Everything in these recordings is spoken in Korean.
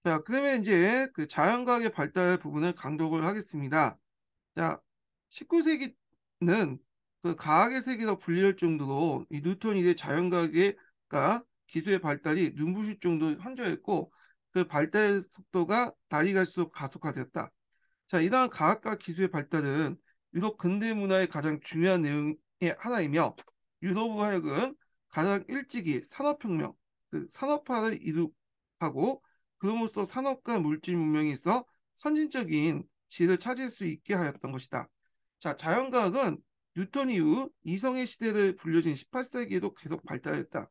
자, 그러면 이제 그 자연과학의 발달 부분을 강독을 하겠습니다. 자, 19세기는 그 과학의 세계로 불릴 정도로 이 뉴턴 이래 자연과학과 기술의 발달이 눈부실 정도로 현저했고 그 발달 속도가 날이 갈수록 가속화되었다. 자, 이러한 과학과 기술의 발달은 유럽 근대 문화의 가장 중요한 내용의 하나이며 유럽으로 하여금 가장 일찍이 산업혁명, 그 산업화를 이룩하고 그로부터 산업과 물질 문명이 있어 선진적인 지혜를 찾을 수 있게 하였던 것이다. 자, 자연과학은 뉴턴 이후 이성의 시대를 불려진 18세기에도 계속 발달했다.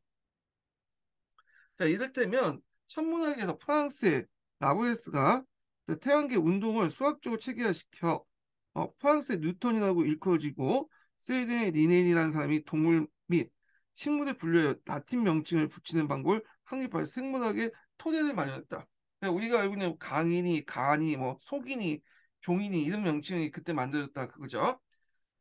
자, 이를테면 천문학에서 프랑스의 라브레스가 그 태양계 운동을 수학적으로 체계화시켜 프랑스의 뉴턴이라고 일컬어지고 스웨덴의 리넨이라는 사람이 동물 및 식물의 분류에 라틴 명칭을 붙이는 방법을 확립하여 생물학의 토대를 마련했다. 그러니까 우리가 알고 있는 강인이, 가니, 뭐 속인이, 종인이 이런 명칭이 그때 만들어졌다 그거죠.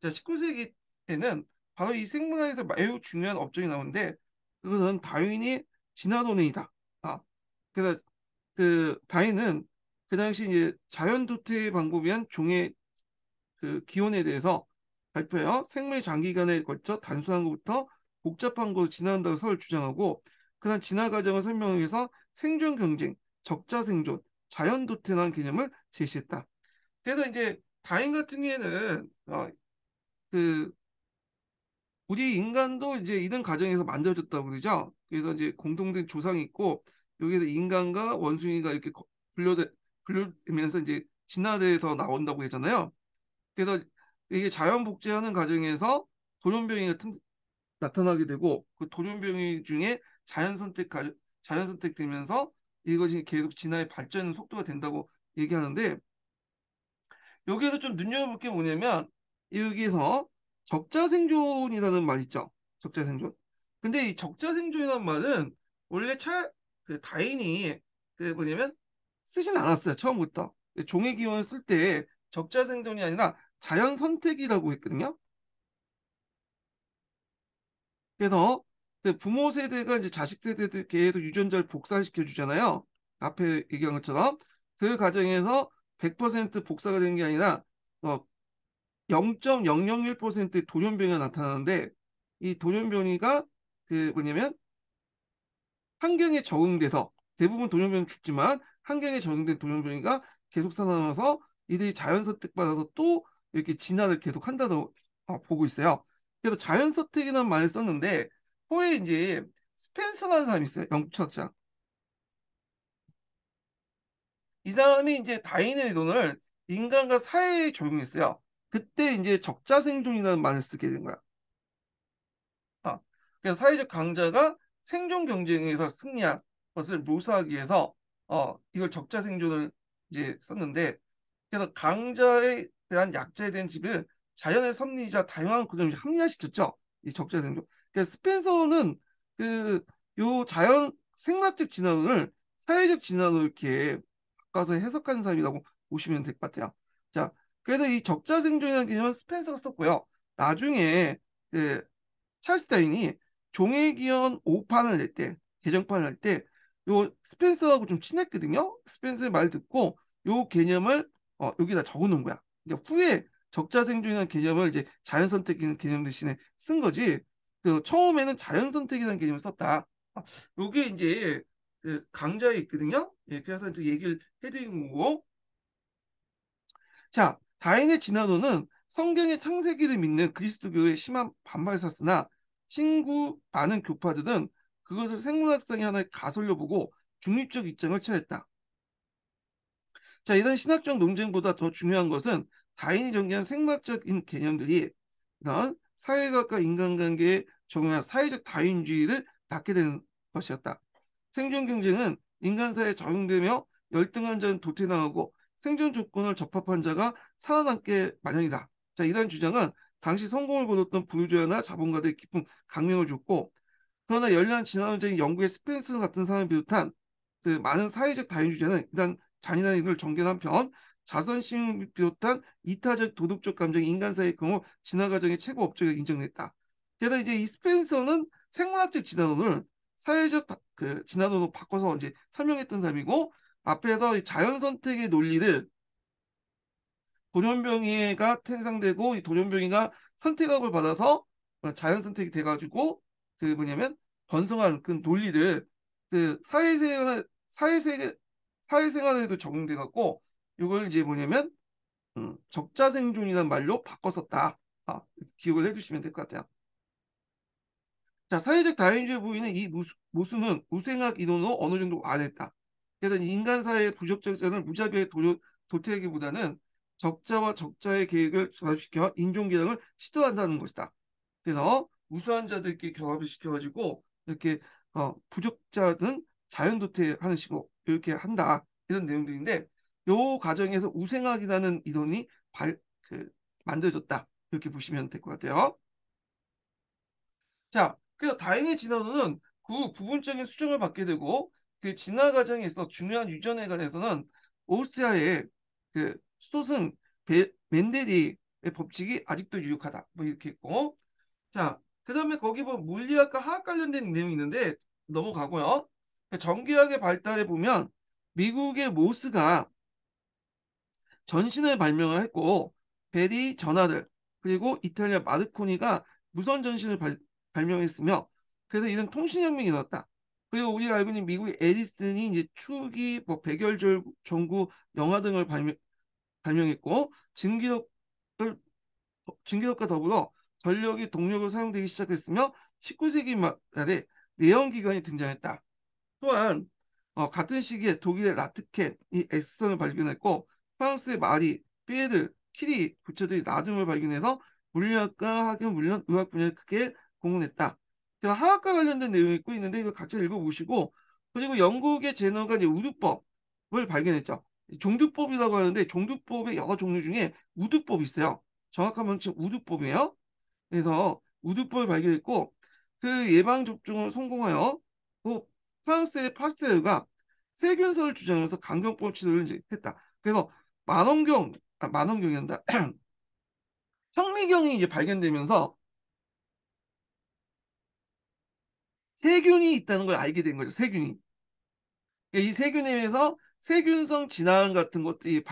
자, 19세기에는 바로 이 생물학에서 매우 중요한 업종이 나오는데 그것은 다윈이 진화론이다. 아, 그래서 그 다윈은 그 당시 이제 자연 도태 방법이란 종의 그 기원에 대해서 발표해요. 생명의 장기간에 걸쳐 단순한 것부터 복잡한 것으로 진화한다고 서로 주장하고 그런 진화 과정을 설명하기 위해서 생존 경쟁, 적자 생존, 자연 도태라는 개념을 제시했다. 그래서 이제 다윈 같은 경우에는 그 우리 인간도 이제 이런 과정에서 만들어졌다고 그러죠. 그래서 이제 공통된 조상이 있고 여기에서 인간과 원숭이가 이렇게 분류되면서 이제 진화돼서 나온다고 했잖아요. 그래서 이게 자연 복제하는 과정에서 돌연변이가 나타나게 되고 그 돌연변이 중에 자연 선택되면서 이것이 계속 진화의 발전 속도가 된다고 얘기하는데 여기에서 좀 눈여겨볼 게 뭐냐면 여기에서 적자생존이라는 말 있죠. 적자생존. 근데 이 적자생존이라는 말은 원래 그 다인이 그 뭐냐면 쓰진 않았어요. 처음부터. 종의 기원을 쓸 때 적자생존이 아니라 자연 선택이라고 했거든요. 그래서 그 부모 세대가 이제 자식 세대들 계속 유전자를 복사시켜 주잖아요. 앞에 얘기한 것처럼 그 과정에서 100% 복사가 되는 게 아니라 어, 0.001%의 돌연변이가 나타나는데 이 돌연변이가 그 뭐냐면 환경에 적응돼서 대부분 돌연변이 죽지만 환경에 적응된 돌연변이가 계속 살아남아서 이들이 자연 선택받아서 또 이렇게 진화를 계속 한다고 보고 있어요. 그래서 자연 선택이라는 말을 썼는데 후에 이제 스펜서라는 사람이 있어요. 영국 철학자. 이 사람이 이제 다윈의 이론을 인간과 사회에 적용했어요. 그때 이제 적자생존이라는 말을 쓰게 된 거야. 아, 그래서 사회적 강자가 생존 경쟁에서 승리한 것을 묘사하기 위해서 이걸 적자 생존을 이제 썼는데 그래서 강자에 대한 약자에 대한 지배를 자연의 섭리이자 다양한 구조를 합리화시켰죠. 이 적자 생존. 그래서 스펜서는 그 요 자연 생물학적 진화론을 사회적 진화론을 이렇게 바꿔서 해석하는 사람이라고 보시면 될 것 같아요. 자, 그래서 이 적자 생존이라는 개념은 스펜서가 썼고요. 나중에 그 찰스타인이 종회기원 5판을 낼 때, 개정판을 할 때, 요 스펜서하고 좀 친했거든요. 스펜서의 말 듣고 요 개념을 여기다 적어 놓은 거야. 그러니까 후에 적자생존이라는 개념을 이제 자연선택이라는 개념 대신에 쓴 거지. 그 처음에는 자연선택이라는 개념을 썼다. 요게 이제 그 강좌에 있거든요. 예, 그래서 또 얘기를 해드린 거고. 자, 다인의 진화론은 성경의 창세기를 믿는 그리스도교의 심한 반발을 샀으나 친구 많은 교파들은 그것을 생물학상의 하나의 가설로 보고 중립적 입장을 취했다. 자, 이런 신학적 논쟁보다 더 중요한 것은 다인이 전개한 생물학적인 개념들이 이런 사회학과 인간관계에 적용한 사회적 다인주의를 낳게 되는 것이었다. 생존 경쟁은 인간 사회에 적용되며 열등한 자는 도태당하고 생존 조건을 적합한 자가 살아남게 마련이다. 자, 이런 주장은 당시 성공을 거뒀던 부르주아나 자본가들의 깊은 강명을 줬고 그러나 연례한 진화론적인 연구의 스펜서 같은 사람을 비롯한 그 많은 사회적 다인주의자는 일단 잔인한 일을 정견한 한편 자선심을 비롯한 이타적 도덕적 감정이 인간 사회의 경우 진화 과정의 최고 업적을 인정했다. 그래서 이제 이 스펜서는 생물학적 진화론을 사회적 그 진화론으로 바꿔서 이제 설명했던 사람이고 앞에서 이 자연 선택의 논리를 돌연변이가 태생되고 이 돌연변이가 선택학을 받아서 자연 선택이 돼가지고 그 뭐냐면 번성한 그 논리를 그 사회생활에도 적용돼 갖고 이걸 이제 뭐냐면 적자생존이라는 말로 바꿨었다. 기억을 해주시면 될 것 같아요. 자, 사회적 다인주의 보이는 이 모순은 우생학 이론으로 어느 정도 완했다. 그래서 인간 사회의 부적절성을 무자비하게 도태하기보다는 적자와 적자의 계획을 결합시켜 인종개혁을 시도한다는 것이다. 그래서 우수한 자들끼리 결합을 시켜가지고 이렇게 부적자든 자연도태하는 식으로 이렇게 한다. 이런 내용들인데 요 과정에서 우생학이라는 이론이 만들어졌다. 이렇게 보시면 될 것 같아요. 자, 그래서 다행히 진화론은 그 부분적인 수정을 받게 되고 그 진화 과정에 있어 중요한 유전에 관해서는 오스트리아의 그 수도승 멘델리의 법칙이 아직도 유효하다. 뭐 이렇게 있고 자, 그다음에 거기 보면 물리학과 화학 관련된 내용이 있는데 넘어가고요. 전기학의 발달에 보면 미국의 모스가 전신을 발명을 했고 베리 전하들 그리고 이탈리아 마르코니가 무선 전신을 발명했으며 그래서 이런 통신혁명이 일어났다. 그리고 우리가 알고 있는 미국의 에디슨이 이제 추기, 뭐 백열절 전구, 영화 등을 발명했고 증기력과 더불어 전력이 동력으로 사용되기 시작했으며 19세기 말에 내연기관이 등장했다. 또한 같은 시기에 독일의 라트켄이 X선을 발견했고 프랑스의 마리, 피에르, 키리 부처들이 나듐을 발견해서 물리학과 학연, 물론 의학 분야에 크게 공헌했다. 그래서 화학과 관련된 내용이 있고 있는데 이거 각자 읽어보시고 그리고 영국의 제너가 이제 우두법을 발견했죠. 종두법이라고 하는데 종두법의 여러 종류 중에 우두법이 있어요. 정확한 명칭 우두법이에요. 그래서 우두법을 발견했고 그 예방 접종을 성공하여 그 프랑스의 파스테르가 세균설을 주장해서 강경법 치료를 이제 했다. 그래서 만원경이란다. 현미경이 이제 발견되면서 세균이 있다는 걸 알게 된 거죠. 세균이. 이 세균에 의해서 세균성 진화암 같은 것들이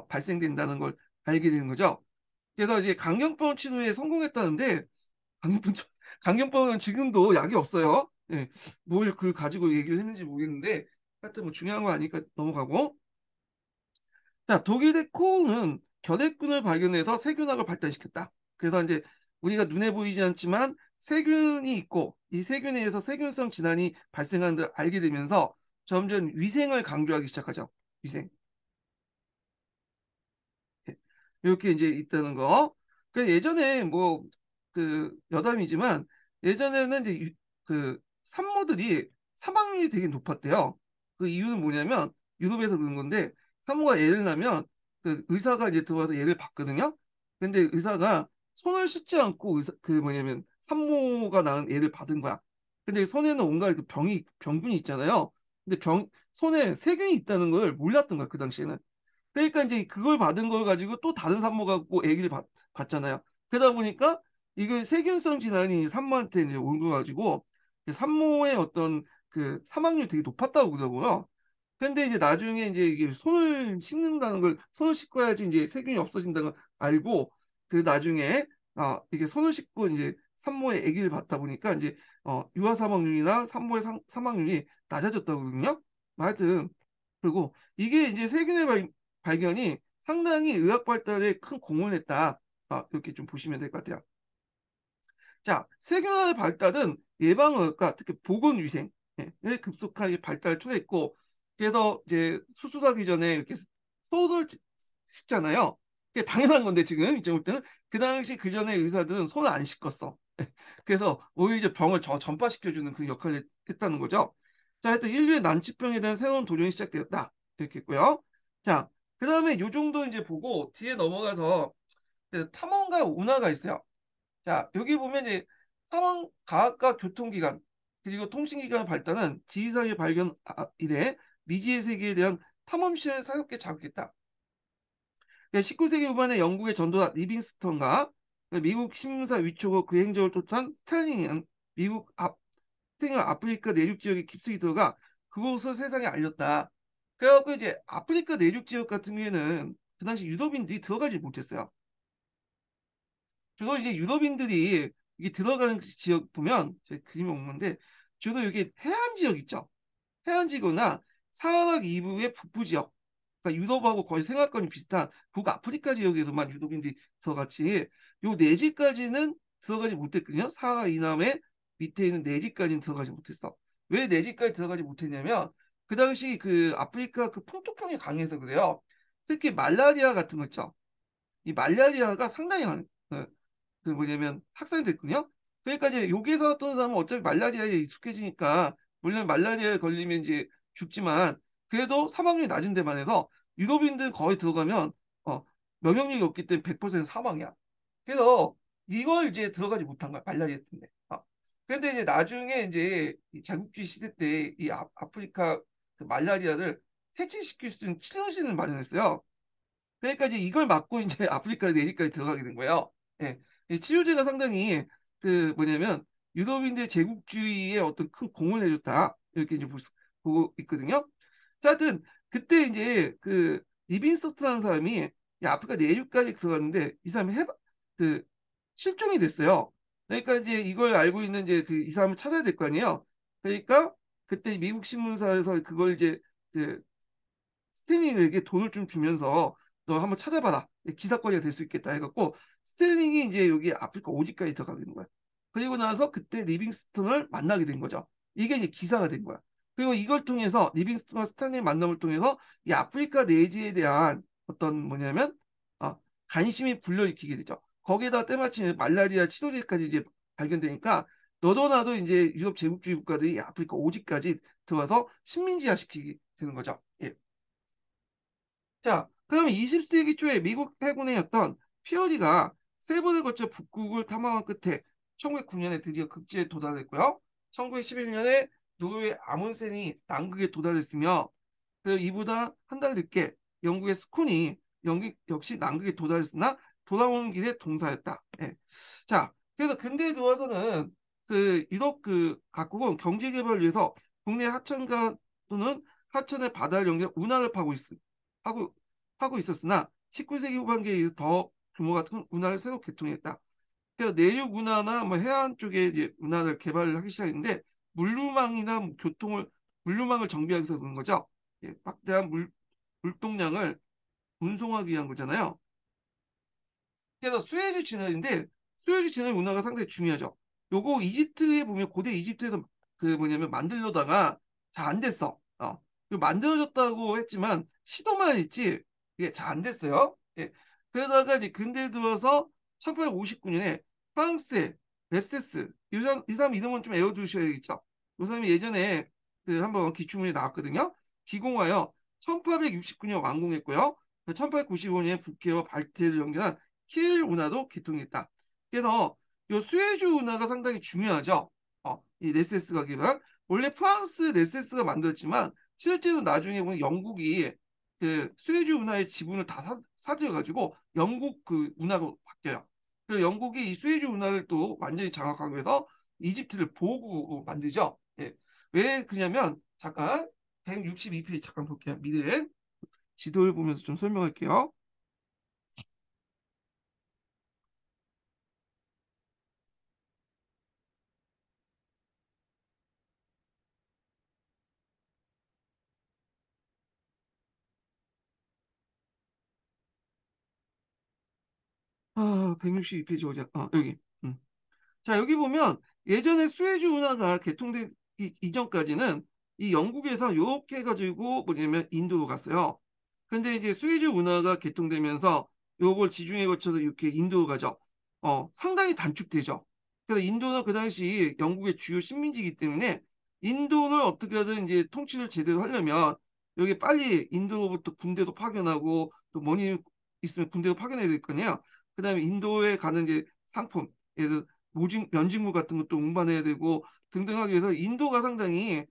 발생된다는 걸 알게 되는 거죠. 그래서 이제 강경병 치료에 성공했다는데 강경병 강경병은 지금도 약이 없어요. 예, 뭘 그걸 가지고 얘기를 했는지 모르겠는데 하여튼 뭐 중요한 거 아니니까 넘어가고 자 독일의 코우는 결핵균을 발견해서 세균학을 발달시켰다. 그래서 이제 우리가 눈에 보이지 않지만 세균이 있고 이 세균에 의해서 세균성 질환이 발생하는 걸 알게 되면서 점점 위생을 강조하기 시작하죠. 위생. 예. 이렇게 이제 있다는 거. 그 예전에 뭐 그 여담이지만 예전에는 이제 그 산모들이 사망률이 되게 높았대요. 그 이유는 뭐냐면 유럽에서 그런 건데 산모가 애를 낳으면 그 의사가 이제 들어와서 얘를 봤거든요. 근데 의사가 손을 씻지 않고 그 뭐냐면 산모가 낳은 애를 받은 거야. 근데 손에는 온갖 그 병균이 있잖아요. 근데 손에 세균이 있다는 걸 몰랐던 거야 그 당시에는. 그러니까 이제 그걸 받은 걸 가지고 또 다른 산모가 갖고 아기를 받잖아요. 그러다 보니까 이걸 세균성 질환이 산모한테 이제 온 거 가지고 산모의 어떤 그 사망률이 되게 높았다고 그러더라고요. 근데 이제 나중에 이제 이게 손을 씻고 야지 이제 세균이 없어진다는 걸 알고 그 나중에 이게 손을 씻고 이제 산모의 아기를 받다 보니까 이제 유아 사망률이나 산모의 사망률이 낮아졌다거든요. 하여튼 그리고 이게 이제 세균의 발견이 상당히 의학 발달에 큰 공헌을 했다. 이렇게 좀 보시면 될 것 같아요. 자, 세균의 발달은 예방의학과 특히 보건위생에 급속하게 발달을 초래했고 그래서 이제 수술하기 전에 이렇게 손을 씻잖아요. 그게 당연한 건데 지금 이제 볼 때는 그 당시 그 전에 의사들은 손을 안 씻었어. 그래서 오히려 병을 전파시켜주는 그 역할을 했다는 거죠. 자, 하여튼 인류의 난치병에 대한 새로운 도전이 시작되었다. 이렇게 했고요. 자, 그 다음에 요 정도 이제 보고 뒤에 넘어가서 그 탐험가 운하가 있어요. 자, 여기 보면 이제 탐험 과학과 교통기관 그리고 통신기관의 발달은 지리산의 발견 이래 미지의 세계에 대한 탐험 시간을 사롭게 자극했다. 19세기 후반에 영국의 전도사 리빙스턴과 미국 신문사 위촉으로 그 행적을 쫓은 스탈린이 미국 스팅을 아프리카 내륙 지역에 깊숙이 들어가 그곳을 세상에 알렸다. 그래갖고 이제 아프리카 내륙 지역 같은 경우에는 그 당시 유럽인들이 들어가지 못했어요. 주로 이제 유럽인들이 이게 들어가는 지역 보면 제 그림이 없는데 주로 이게 해안 지역 있죠. 해안지거나 사하라 이북의 북부 지역, 그러니까 유럽하고 거의 생활권이 비슷한 북아프리카 지역에서만 유럽인들이 들어갔지, 요 내지까지는 들어가지 못했거든요. 사하라 이남의 밑에 있는 내지까지는 들어가지 못했어. 왜 내지까지 들어가지 못했냐면 그 당시 그 아프리카 그 풍토병이 강해서 그래요. 특히 말라리아 같은 거 있죠. 이 말라리아가 상당히 그 뭐냐면 확산이 됐거든요. 그러니까 이제 여기서 어떤 사람은 어차피 말라리아에 익숙해지니까 물론 말라리아에 걸리면 이제 죽지만 그래도 사망률이 낮은 데만 해서 유럽인들 거의 들어가면 어, 면역력이 없기 때문에 100% 사망이야. 그래서 이걸 이제 들어가지 못한 거야 말라리아 때문에. 근데 이제 나중에 이제 이 자국주의 시대 때 이 아프리카 그 말라리아를 퇴치시킬 수 있는 치료진을 마련했어요. 그러니까 이제 이걸 막고 이제 아프리카 내리까지 들어가게 된 거예요. 예. 이 치료제가 상당히 그 뭐냐면 유럽인들 제국주의에 어떤 큰 공을 해줬다 이렇게 이제 보고 있거든요. 자, 하여튼 그때 이제 그 리빈스턴이라는 사람이 이 아프리카 내륙까지 들어갔는데 이 사람이 그 실종이 됐어요. 그러니까 이제 이걸 알고 있는 이제 그 이 사람을 찾아야 될 거 아니에요. 그러니까 그때 미국 신문사에서 그걸 이제 그 스탠링에게 돈을 좀 주면서 너 한번 찾아봐라. 기사거리가 될 수 있겠다 해갖고 스탠링이 이제 여기 아프리카 오지까지 들어가게 된 거야. 그리고 나서 그때 리빙스턴을 만나게 된 거죠. 이게 이제 기사가 된 거야. 그리고 이걸 통해서 리빙스턴과 스탠링의 만남을 통해서 이 아프리카 내지에 대한 어떤 뭐냐면 어, 관심이 불러일으키게 되죠. 거기에다 때마침 말라리아 치료제까지 이제 발견되니까 너도 나도 이제 유럽 제국주의 국가들이 아프리카 오지까지 들어와서 식민지화 시키게 되는 거죠. 예. 자, 그러면 20세기 초에 미국 해군이었던 피어리가 세 번을 거쳐 북극을 탐험한 끝에 1909년에 드디어 극지에 도달했고요. 1911년에 노르웨이 아문센이 남극에 도달했으며 그 이보다 한 달 늦게 영국의 스콘이 영국 역시 남극에 도달했으나 돌아오는 길에 동사였다. 예. 자, 그래서 근대에 들어와서는 그 유럽 그 각국은 경제 개발을 위해서 국내 하천가 또는 하천의 바다를 연결 운하를 하고 하고 있었으나 19세기 후반기에 더 규모가 큰 운하를 새로 개통했다. 그래서 내륙 운하나 뭐 해안 쪽에 이제 운하를 개발을 하기 시작했는데 물류망이나 뭐 물류망을 정비하기 위해서 그런 거죠. 예, 막대한 물동량을 운송하기 위한 거잖아요. 그래서 수에즈 진화인데 수에즈 진화 문화가 상당히 중요하죠. 요거 이집트에 보면 고대 이집트에서 그 뭐냐면 만들려다가 잘 안 됐어. 이거 만들어졌다고 했지만 시도만 했지 이게 잘 안 됐어요. 예. 그러다가 이제 근대에 들어서 1859년에 프랑스의 맵세스 이 사람 이름은 좀 외워두셔야겠죠. 이 사람이 예전에 그 한번 기출문에 나왔거든요. 기공하여 1869년 완공했고요. 1895년에 북해와 발트해를 연결한 킬 운하도 개통했다. 그래서 이 수에즈 운하가 상당히 중요하죠. 이 네세스가 기반 원래 프랑스 네세스가 만들었지만 실제로 나중에 보면 영국이 그 수에즈 운하의 지분을 다 사들여가지고 영국 그 운하로 바뀌어요. 그래서 영국이 이 수에즈 운하를 또 완전히 장악하기 위해서 이집트를 보호구로 만들죠. 예. 왜 그러냐면 잠깐 162페이지 잠깐 볼게요. 미래 지도를 보면서 좀 설명할게요. 162페이지 어디야? 여기. 자, 여기 보면 예전에 수에즈 운하가 개통되기 이전까지는 이 영국에서 이렇게 해가지고 뭐냐면 인도로 갔어요. 근데 이제 수에즈 운하가 개통되면서 요걸 지중해 거쳐서 이렇게 인도로 가죠. 상당히 단축되죠. 그래서 인도는 그 당시 영국의 주요 식민지이기 때문에 인도를 어떻게 하든 이제 통치를 제대로 하려면 여기 빨리 인도로부터 군대도 파견하고 또 money 있으면 군대도 파견해야 될 거 아니에요. 그다음에 인도에 가는 이제 상품, 예를 들어 면직무 같은 것도 운반해야 되고 등등 하기 위해서 인도가 상당히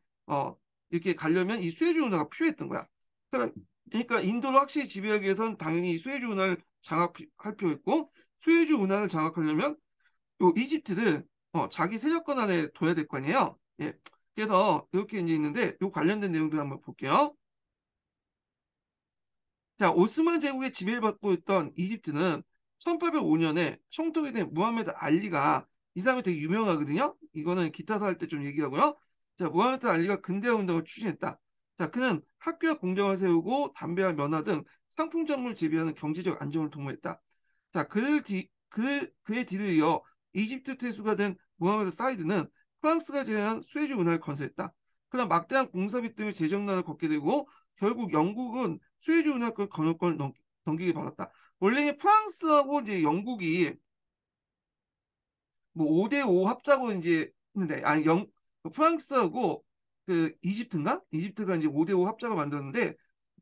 이렇게 가려면 이 수에즈 운하가 필요했던 거야. 그러니까 인도를 확실히 지배하기 위해서는 당연히 이 수에즈 운하를 장악할 필요 있고 수에즈 운하를 장악하려면 요 이집트를 자기 세력권 안에 둬야 될 거 아니에요. 예. 그래서 이렇게 이제 있는데 요 관련된 내용들 한번 볼게요. 자, 오스만 제국의 지배를 받고 있던 이집트는 1805년에 총독이 된 무하메드 알리가, 이 사람이 되게 유명하거든요. 이거는 기타사 할 때 좀 얘기하고요. 자, 무하메드 알리가 근대화 운동을 추진했다. 자, 그는 학교와 공장을 세우고 담배와 면화 등 상품작물을 재배하는 경제적 안정을 도모했다. 자, 그의 뒤를 이어 이집트 태수가 된 무하메드 사이드는 프랑스가 제안한 수에즈 운하를 건설했다. 그러나 막대한 공사비 때문에 재정난을 겪게 되고 결국 영국은 수에즈 운하권 건설권을 넘기게 받았다. 원래 프랑스하고 이제 영국이 뭐 5대5 합작으로 이제 했는데, 아니 프랑스하고 그 이집트인가? 이집트가 이제 5대5 합작을 만들었는데,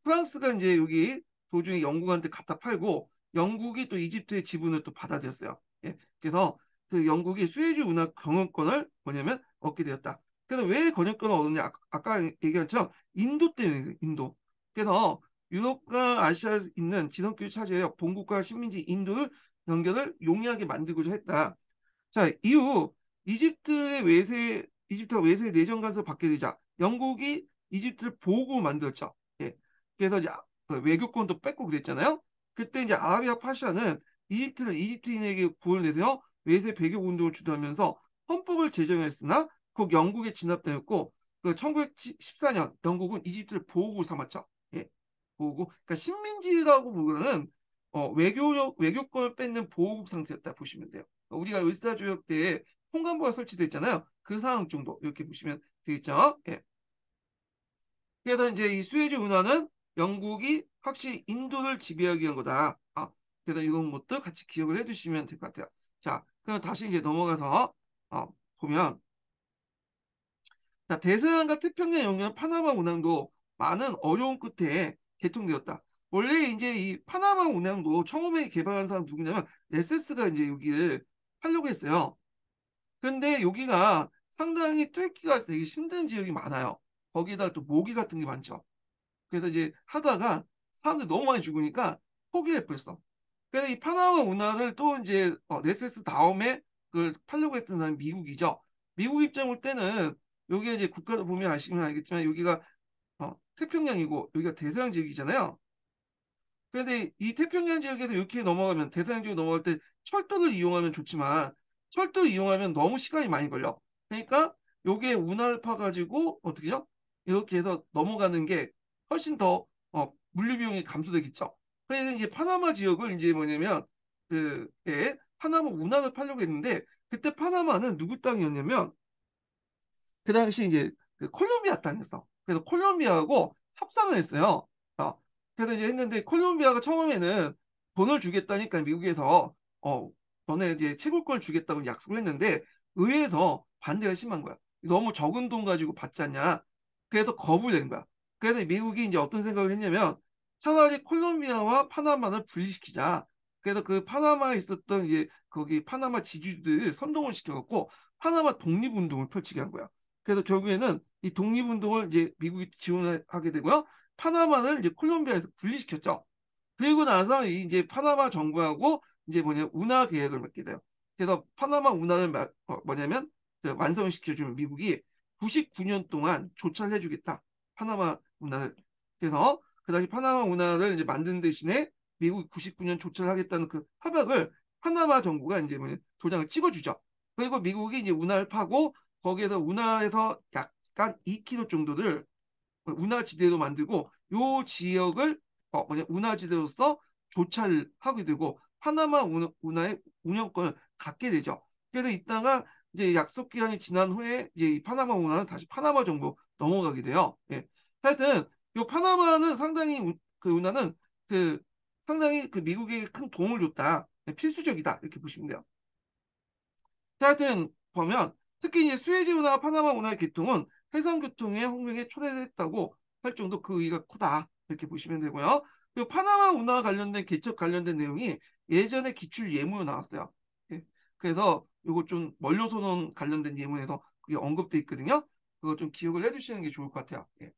프랑스가 이제 여기 도중에 영국한테 갖다 팔고 영국이 또 이집트의 지분을 또 받아들였어요. 예. 그래서 그 영국이 수에즈 운하 경영권을 뭐냐면 얻게 되었다. 그래서 왜 건영권을 얻었냐? 아까 얘기한 것처럼 인도 때문에, 인도. 그래서 유럽과 아시아에 있는 지성교를 차지하여 본국과 식민지 인도를 연결을 용이하게 만들고자 했다. 자, 이후 이집트가 외세 내정 간섭을 받게 되자 영국이 이집트를 보고 만들었죠. 예. 그래서 이제 그 외교권도 뺏고 그랬잖아요. 그때 이제 아라비아 파샤는 이집트를 이집트인에게 구원을 내세워 외세 배격 운동을 주도하면서 헌법을 제정했으나 곧 영국에 진압되었고, 그 1914년 영국은 이집트를 보호국 삼았죠. 예. 보호국. 그러니까 식민지라고 보기에는 외교권을 뺏는 보호국 상태였다 보시면 돼요. 우리가 을사조약 때 통감부가 설치됐잖아요. 그 상황 정도 이렇게 보시면 되겠죠. 예. 그래서 이제 이 수에즈 운하는 영국이 확실히 인도를 지배하기 위한 거다. 그래서 이런 것도 같이 기억을 해두시면 될 것 같아요. 자, 그럼 다시 이제 넘어가서 보면, 자, 대서양과 태평양 연결 파나마 운항도 많은 어려운 끝에 개통되었다. 원래 이제 이 파나마 운항도 처음에 개발한 사람 누구냐면 SS가 이제 여기를 하려고 했어요. 근데 여기가 상당히 뚫기가 되게 힘든 지역이 많아요. 거기다 또 모기 같은 게 많죠. 그래서 이제 하다가 사람들이 너무 많이 죽으니까 포기를 했어. 그래서 이 파나마 운하를 또 이제 네세스 다음에 그걸 팔려고 했던 사람이 미국이죠. 미국 입장 볼 때는 여기 이제 국가를 보면 아시면 알겠지만 여기가 태평양이고 여기가 대서양 지역이잖아요. 그런데 이 태평양 지역에서 이렇게 넘어가면, 대서양 지역 넘어갈 때 철도를 이용하면 좋지만 철도 이용하면 너무 시간이 많이 걸려. 그러니까 요게 운하를 파가지고 어떻게죠? 이렇게 해서 넘어가는 게 훨씬 더 물류 비용이 감소되겠죠. 그래서 이제 파나마 지역을 이제 뭐냐면 파나마 운하를 팔려고 했는데, 그때 파나마는 누구 땅이었냐면 그 당시 이제 그 콜롬비아 땅이었어. 그래서 콜롬비아하고 협상을 했어요. 어, 그래서 이제 했는데 콜롬비아가 처음에는 돈을 주겠다니까 미국에서 너네 이제 채굴권을 주겠다고 약속을 했는데 의회에서 반대가 심한 거야. 너무 적은 돈 가지고 받지 않냐. 그래서 거부를 낸 거야. 그래서 미국이 이제 어떤 생각을 했냐면 차라리 콜롬비아와 파나마를 분리시키자. 그래서 그 파나마에 있었던 이제 거기 파나마 지주들 선동을 시켜갖고 파나마 독립운동을 펼치게 한 거야. 그래서 결국에는 이 독립운동을 이제 미국이 지원하게 되고요. 파나마를 이제 콜롬비아에서 분리시켰죠. 그리고 나서 이제 파나마 정부하고 이제 운하 계약을 맺게 돼요. 그래서 파나마 운하를 뭐냐면 그 완성을 시켜주면 미국이 99년 동안 조차를 해주겠다. 파나마 운하를. 그래서 그 당시 파나마 운하를 이제 만든 대신에 미국이 99년 조차를 하겠다는 그 협약을 파나마 정부가 이제 도장을 찍어주죠. 그리고 미국이 이제 운하를 파고 거기에서 운하에서 약간 2km 정도를 운하지대로 만들고 요 지역을 운하지대로서 조차를 하게 되고 파나마 운하의 운영권을 갖게 되죠. 그래서 이따가 이제 약속 기간이 지난 후에 이제 이 파나마 운하는 다시 파나마 정부 넘어가게 돼요. 예. 하여튼 요 파나마는 상당히 그 운하는 그 상당히 그 미국에게 큰 도움을 줬다. 네, 필수적이다. 이렇게 보시면 돼요. 하여튼 보면 특히 이제 수에즈 운하와 파나마 운하의 개통은 해상 교통의 혁명에 초래했다고 할 정도 그 의의가 크다 이렇게 보시면 되고요. 그리고 파나마 운하와 관련된 개척 관련된 내용이 예전에 기출 예문으로 나왔어요. 예. 그래서 이거 좀 원료선언 관련된 예문에서 그게 언급돼 있거든요. 그거 좀 기억을 해두시는 게 좋을 것 같아요. 예.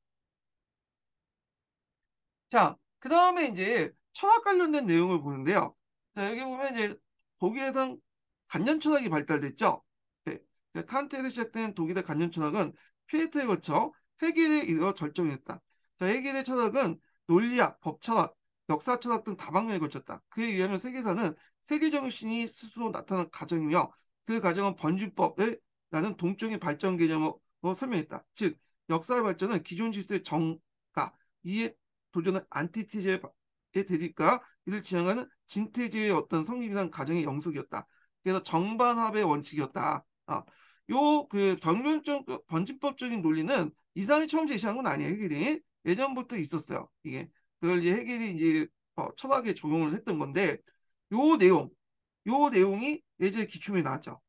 자, 그 다음에 이제 철학 관련된 내용을 보는데요. 자, 여기 보면 이제 독일에선 간접 철학이 발달됐죠. 네. 칸트에서 시작된 독일의 간접 철학은 피에트에 거쳐 헤겔에 이르러 절정했다. 자, 헤겔의 철학은 논리학, 법철학, 역사 철학 등 다방면에 걸쳤다. 그에 의하면 세계사는 세계 정신이 스스로 나타난 과정이며 그 과정은 번진법에 라는 동적인 발전 개념으로 설명했다. 즉 역사의 발전은 기존 질서의 정가 이에 도전한 안티테제의 대립과 이를 지향하는 진테제의 어떤 성립이라는 과정의 영속이었다. 그래서 정반합의 원칙이었다. 요 정변적 번진법적인 논리는 이 사람이 처음 제시한 건 아니에요. 해결이 예전부터 있었어요. 이게 그걸 이제 해결이 이제 철학에 적용을 했던 건데 요 내용, 요 내용이 예전에 기출문제 나왔죠.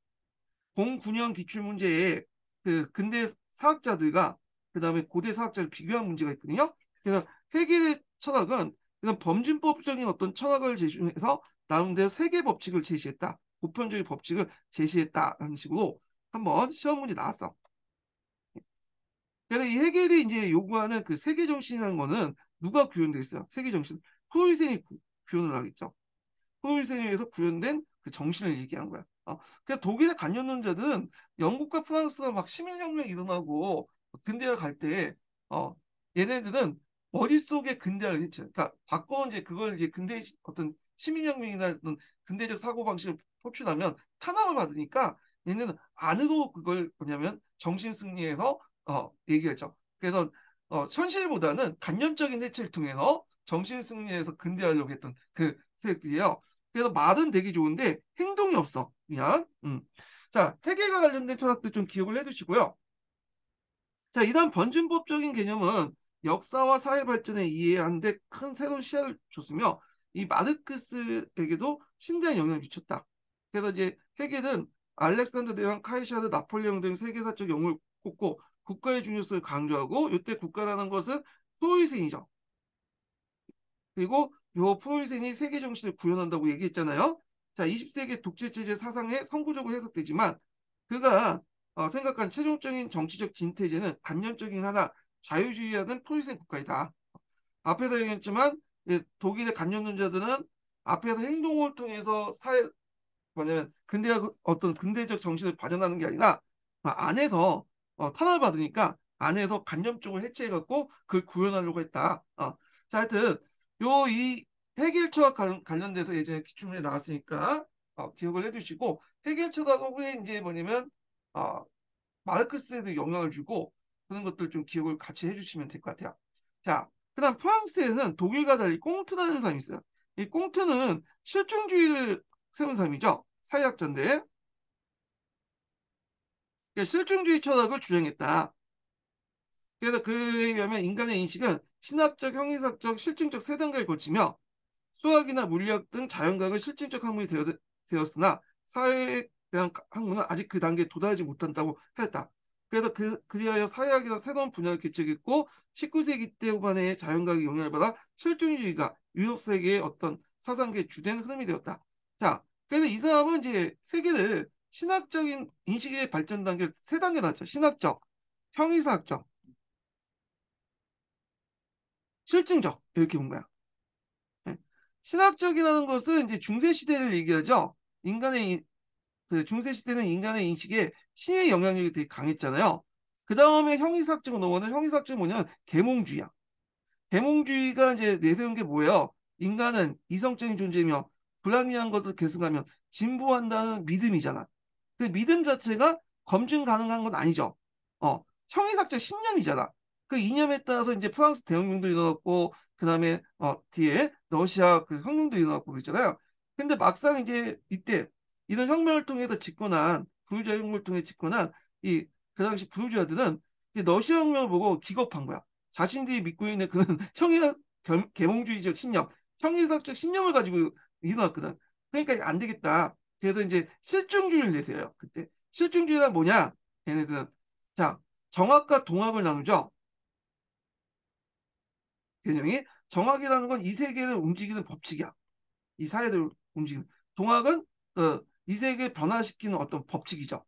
09년 기출문제에 그 근대 사학자들과 그다음에 고대 사학자를 비교한 문제가 있거든요. 그래서 해결의 철학은 그냥 범진법적인 어떤 철학을 제시해서 나름대로 세계 법칙을 제시했다. 보편적인 법칙을 제시했다라는 식으로 한번 시험 문제 나왔어. 그래서 이 해겔이 이제 요구하는 그 세계 정신이라는 거는 누가 구현돼 있어요? 세계 정신. 프로이센이 구현을 하겠죠. 프로이센에 의해서 구현된 그 정신을 얘기한 거야. 그러니까 독일의 간연론자들은 영국과 프랑스가 막 시민혁명이 일어나고 근대화 갈 때, 얘네들은 머릿속에 근대화를 했죠. 그러니까 바꿔 이제 그걸 이제 근대 어떤 시민혁명이나 어떤 근대적 사고방식을 표출하면 탄압을 받으니까 얘네는 안으로 그걸 뭐냐면 정신승리해서 얘기했죠. 그래서 현실보다는 간접적인 해체를 통해서 정신승리해서 근대하려고 했던 그 세력들이에요. 그래서 말은 되게 좋은데 행동이 없어. 그냥. 자, 회계가 관련된 철학도 좀 기억을 해두시고요. 자, 이다음 번진법적인 개념은 역사와 사회 발전에 이해하는데 큰 새로운 시야를 줬으며 이 마르크스에게도 심대한 영향을 미쳤다. 그래서 이제 해겔은 알렉산더 대왕, 카이사르, 나폴레옹 등 세계사적 영웅을 꼽고 국가의 중요성을 강조하고 이때 국가라는 것은 프로이센이죠. 그리고 요 프로이센이 세계 정신을 구현한다고 얘기했잖아요. 자, 20세기 독재체제 사상에 선구적으로 해석되지만 그가 생각한 최종적인 정치적 진퇴제는 단념적인 하나 자유주의하는 프로이센 국가이다. 앞에서 얘기했지만 독일의 간념론자들은 앞에서 행동을 통해서 사회 뭐냐면 근대가 어떤 근대적 정신을 발현하는 게 아니라 안에서 탄압을 받으니까 안에서 간접적으로 해체해갖고 그걸 구현하려고 했다. 자, 하여튼 이 해결처와 관련돼서 예전에 기출문제 나왔으니까 기억을 해두시고 해결처하고 후에 이제 뭐냐면 어, 마르크스에도 영향을 주고 그런 것들 좀 기억을 같이 해주시면 될 것 같아요. 자, 그다음 프랑스에는 독일과 달리 꽁트라는 사람이 있어요. 이 꽁트는 실존주의를 세운 사람이죠. 사회학자인데 실존주의 철학을 주장했다. 그래서 그에 의하면 인간의 인식은 신학적, 형이상적, 실증적 세 단계를 거치며 수학이나 물리학 등 자연과학은 실증적 학문이 되었으나 사회에 대한 학문은 아직 그 단계에 도달하지 못한다고 하였다. 그래서 그리하여 사회학이나 새로운 분야를 개척했고 19세기 때 후반에 자연과학의 영향을 받아 실존주의가 유럽 세계의 어떤 사상계의 주된 흐름이 되었다. 자, 그래서 이 사람은 이제 세계를 신학적인 인식의 발전 단계 세 단계 나왔죠. 신학적, 형이사학적, 실증적 이렇게 본 거야. 네. 신학적이라는 것은 이제 중세 시대를 얘기하죠. 인간의 그 중세 시대는 인간의 인식에 신의 영향력이 되게 강했잖아요. 그 다음에 형이사학적으로 넘어가는 형이사학적이 뭐냐면 계몽주의야. 계몽주의가 이제 내세운 게 뭐예요? 인간은 이성적인 존재이며 불합리한 것을 계승하면 진보한다는 믿음이잖아. 그 믿음 자체가 검증 가능한 건 아니죠. 형이삭적 신념이잖아. 그 이념에 따라서 이제 프랑스 대혁명도 일어났고 그다음에 뒤에 러시아 그 혁명도 일어났고 그랬잖아요. 근데 막상 이제 이때 이런 혁명을 통해서 집권한 부르주아 혁명을 통해 집권한 이 그 당시 부르주아들은 이제 러시아 혁명을 보고 기겁한 거야. 자신들이 믿고 있는 그런 형이삭 계몽주의적 신념, 형이삭적 신념을 가지고 일어났거든. 그러니까 안 되겠다. 그래서 이제 실증주의를 내세요. 그때 실증주의가 뭐냐? 얘네들은 자 정학과 동학을 나누죠. 개념이 정학이라는 건 이 세계를 움직이는 법칙이야. 이 사회를 움직이는 동학은 이 세계를 변화시키는 어떤 법칙이죠.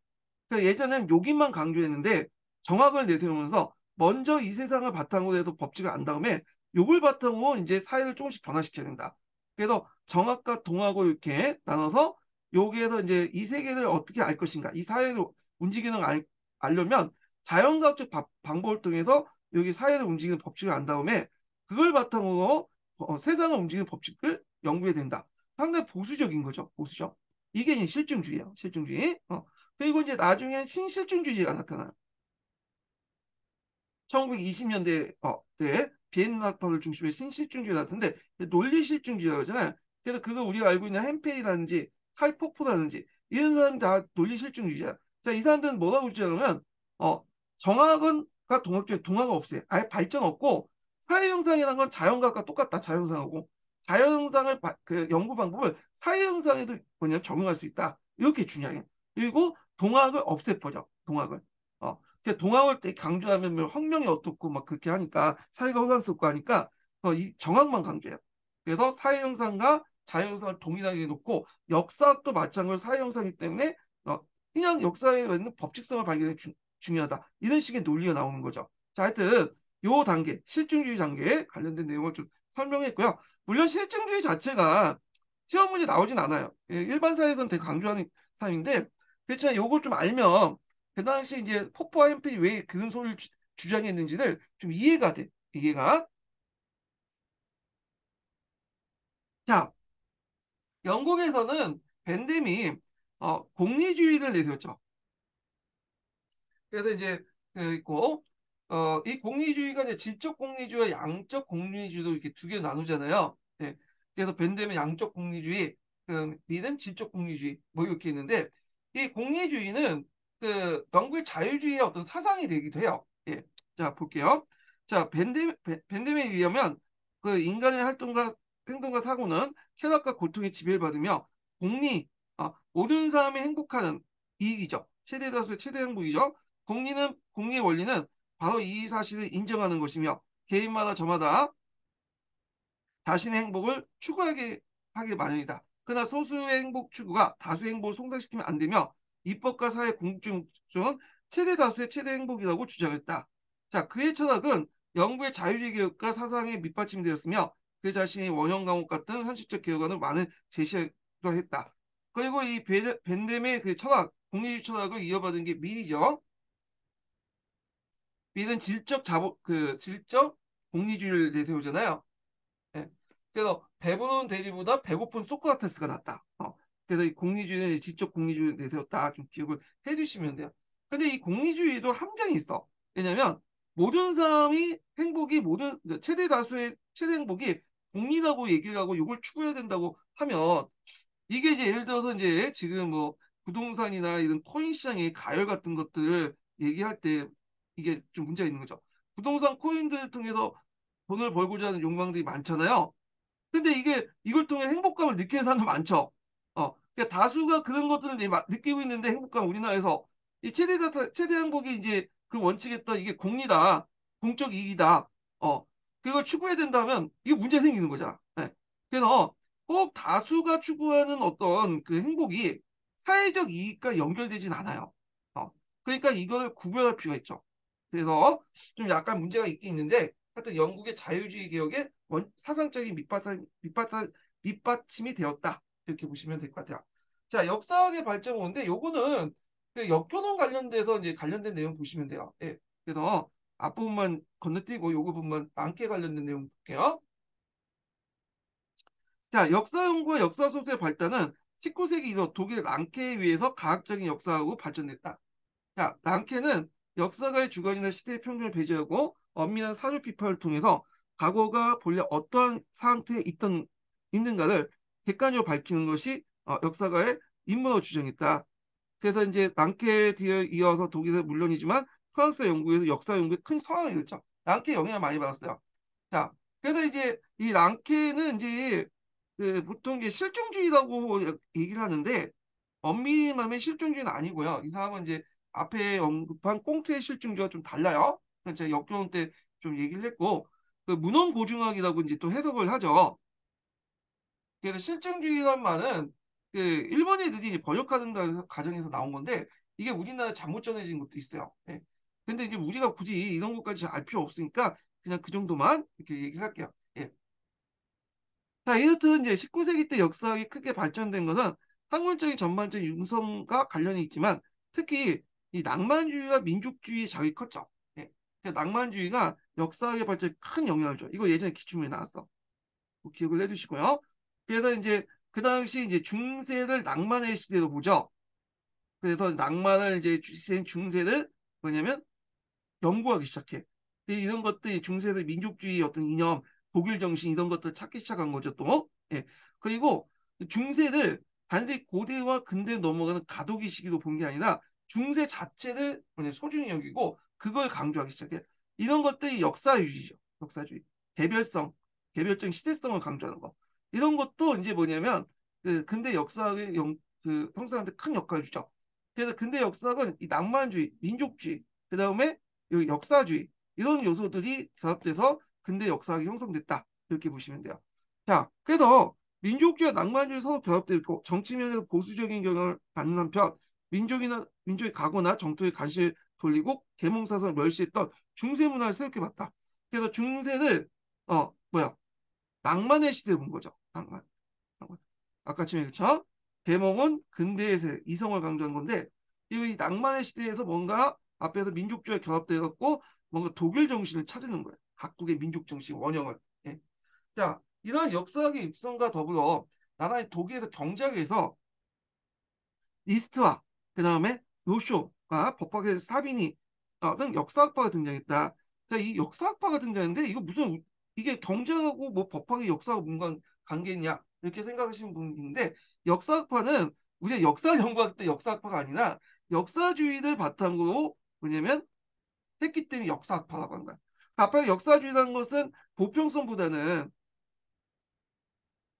그러니까 예전엔 여기만 강조했는데 정학을 내세우면서 먼저 이 세상을 바탕으로 해서 법칙을 안 다음에 요걸 바탕으로 이제 사회를 조금씩 변화시켜야 된다. 그래서 정학과 동학을 이렇게 나눠서 여기에서 이제 이 세계를 어떻게 알 것인가, 이 사회를 움직이는 걸 알려면 자연과학적 방법을 통해서 여기 사회를 움직이는 법칙을 안 다음에 그걸 바탕으로 세상을 움직이는 법칙을 연구해야 된다. 상당히 보수적인 거죠. 보수적. 이게 이제 실증주의예요. 실증주의. 그리고 이제 나중에 신실증주의가 나타나요. 1920년대 때 비엔나 학파를 중심의 신실증주의가 나타는데 논리실증주의라고 하잖아요. 그래서 그거 우리가 알고 있는 햄페이라든지 칼 포프라든지 이런 사람이 다 논리실증주의자. 자, 이 사람들은 뭐라고 주장하면 정학은가 동학적 동화가 없어요. 아예 발전 없고 사회 형상이라는 건 자연과학과 똑같다. 자연 형상하고 자연 형상을 그 연구 방법을 사회 형상에도 뭐냐 적용할 수 있다. 이렇게 주장해요. 그리고 동학을 없애버려. 동학을. 동학을 때 강조하면 뭐 혁명이 어떻고 막 그렇게 하니까 사회가 혼란스럽고 하니까 이 정학만 강조해요. 그래서 사회 형상과 자연 형상을 동일하게 놓고 역사학도 마찬가지로 사회 형상이기 때문에 그냥 역사에 있는 법칙성을 발견하는 게 중요하다. 이런 식의 논리가 나오는 거죠. 자, 하여튼 요 단계 실증주의 단계에 관련된 내용을 좀 설명했고요. 물론 실증주의 자체가 시험 문제 나오진 않아요. 일반 사회에서는 되게 강조하는 사람인데 그렇지만 요걸 좀 알면 그 당시 이제 포퍼와 햄필이 왜 그런 소리를 주장했는지를 좀 이해가 돼. 이해가. 자, 영국에서는 밴뎀이 공리주의를 내세웠죠. 그래서 이제 그 있고 이 공리주의가 이제 질적 공리주의와 양적 공리주의도 이렇게 두 개 나누잖아요. 네. 그래서 밴뎀은 양적 공리주의, 그 미는 질적 공리주의 뭐 이렇게 있는데 이 공리주의는 그 영국의 자유주의의 어떤 사상이 되기도 해요. 예. 자, 볼게요. 자, 밴뎀에 의하면 그 인간의 활동과 행동과 사고는 쾌락과 고통에 지배를 받으며 공리, 모든 사람이 행복하는 이익이죠. 최대 다수의 최대 행복이죠. 공리의 원리는 바로 이 사실을 인정하는 것이며 개인마다 저마다 자신의 행복을 추구하게 하기 마련이다. 그러나 소수의 행복 추구가 다수의 행복을 손상시키면 안 되며 입법과 사회 궁극적은 최대 다수의 최대 행복이라고 주장했다. 자, 그의 철학은 영국의 자유주의 개혁과 사상에 밑받침이 되었으며 그 자신이 원형 감옥 같은 현실적 개혁안을 많은 제시하기도 했다. 그리고 이 벤뎀의 그 철학, 공리주의 철학을 이어받은 게 밀이죠. 밀은 질적 공리주의를 내세우잖아요. 예. 그래서 배부른 돼지보다 배고픈 소크라테스가 낫다. 그래서 이 공리주의는 지적 공리주의를 내세웠다. 좀 기억을 해두시면 돼요. 근데 이 공리주의도 함정이 있어. 왜냐면 모든 사람이 행복이 모든 최대 다수의 최대 행복이 공리라고 얘기를 하고 이걸 추구해야 된다고 하면 이게 이제 예를 들어서 이제 지금 뭐 부동산이나 이런 코인 시장의 가열 같은 것들을 얘기할 때 이게 좀 문제가 있는 거죠. 부동산 코인들을 통해서 돈을 벌고자 하는 욕망들이 많잖아요. 근데 이게 이걸 통해 행복감을 느끼는 사람도 많죠. 그러니까 다수가 그런 것들을 이제 느끼고 있는데 행복감 우리나라에서 이 최대 행복이 이제 그 원칙에 따라 이게 공리다, 공적 이익이다. 그걸 추구해야 된다면 이게 문제 생기는 거잖아. 네. 그래서 꼭 다수가 추구하는 어떤 그 행복이 사회적 이익과 연결되진 않아요. 그러니까 이걸 구별할 필요가 있죠. 그래서 좀 약간 문제가 있긴 있는데 하여튼 영국의 자유주의 개혁의 사상적인 밑받침이 되었다. 이렇게 보시면 될 것 같아요. 자, 역사학의 발전 오는데 요거는 그 역교동 관련돼서 이제 관련된 내용 보시면 돼요. 예. 그래서 앞부분만 건너뛰고 요거 부분만 많게 관련된 내용 볼게요. 자, 역사 연구와 역사 소설의 발달은 19세기 이후 독일 랑케에 의해서 과학적인 역사학으로 발전됐다. 자, 랑케는 역사가의 주관이나 시대의 평균을 배제하고 엄밀한 사료 비판을 통해서 과거가 본래 어떠한 상태에 있는가를 객관적으로 밝히는 것이 역사가의 임무로 주장했다. 그래서 이제 랑케에 이어서 독일은 물론이지만 프랑스 연구에서 역사 연구에 큰 성향을 줬죠. 랑케 영향을 많이 받았어요. 자, 그래서 이제 이 랑케는 이제 그 보통 이제 실증주의라고 얘기를 하는데 엄밀히 말하면 실증주의는 아니고요. 이 사람은 이제 앞에 언급한 꽁트의 실증주의와 좀 달라요. 그래서 제가 역교훈 때 좀 얘기를 했고 그 문헌고증학이라고 이제 또 해석을 하죠. 그래서 실증주의란 말은 그 일본 애들이 번역하는 과정에서 나온 건데 이게 우리나라에 잘못 전해진 것도 있어요. 예. 근데 이제 우리가 굳이 이런 것까지 알 필요 없으니까 그냥 그 정도만 이렇게 얘기를 할게요. 예. 자, 이렇듯 이제 19세기 때 역사학이 크게 발전된 것은 학문적인 전반적인 융성과 관련이 있지만 특히 이 낭만주의와 민족주의의 자극이 컸죠. 예. 낭만주의가 역사학의 발전에 큰 영향을 줘. 이거 예전에 기출문제 나왔어. 기억을 해두시고요. 그래서 이제 그 당시 이제 중세를 낭만의 시대로 보죠. 그래서 낭만을 이제 중세를 뭐냐면 연구하기 시작해. 이런 것들이 중세의 민족주의 어떤 이념, 독일 정신 이런 것들 찾기 시작한 거죠 또. 예. 그리고 중세를 단순히 고대와 근대에 넘어가는 가도기 시기로 본 게 아니라 중세 자체를 소중히 여기고 그걸 강조하기 시작해. 이런 것들이 역사주의죠. 역사주의. 개별성, 개별적인 시대성을 강조하는 거. 이런 것도 이제 뭐냐면 그 근대 역사의 그 형성하는데 큰 역할을 주죠. 그래서 근대 역사학은 이 낭만주의, 민족주의, 그 다음에 역사주의 이런 요소들이 결합돼서 근대 역사학이 형성됐다 이렇게 보시면 돼요. 자, 그래서 민족주의와 낭만주의 서로 결합되어 있고 정치 면에서 보수적인 경향을 받는 한편 민족의 가고나 정통에 관심을 돌리고 계몽사상을 멸시했던 중세 문화를 새롭게 봤다. 그래서 중세를 낭만의 시대에 본 거죠. 낭만. 아까 지금 그렇죠? 계몽은 근대에서 이성을 강조한 건데 이 낭만의 시대에서 뭔가 앞에서 민족주의와 결합되어 갖고 뭔가 독일 정신을 찾는 거예요. 각국의 민족 정신 원형을. 예. 자, 이러한 역사학의 입성과 더불어 나라의 독일에서 경제학에서 리스트와 그 다음에 로쇼가 법학에서 사비니 등 역사학파가 등장했다. 자, 이 역사학파가 등장했는데 이거 무슨 이게 경제하고 뭐 법학의 역사하고 뭔가 관계냐 이렇게 생각하시는 분인데 역사학파는 우리가 역사를 연구할 때 역사학파가 아니라 역사주의를 바탕으로 뭐냐면 했기 때문에 역사학파라고 하는 거야. 아까 역사주의라는 것은 보편성보다는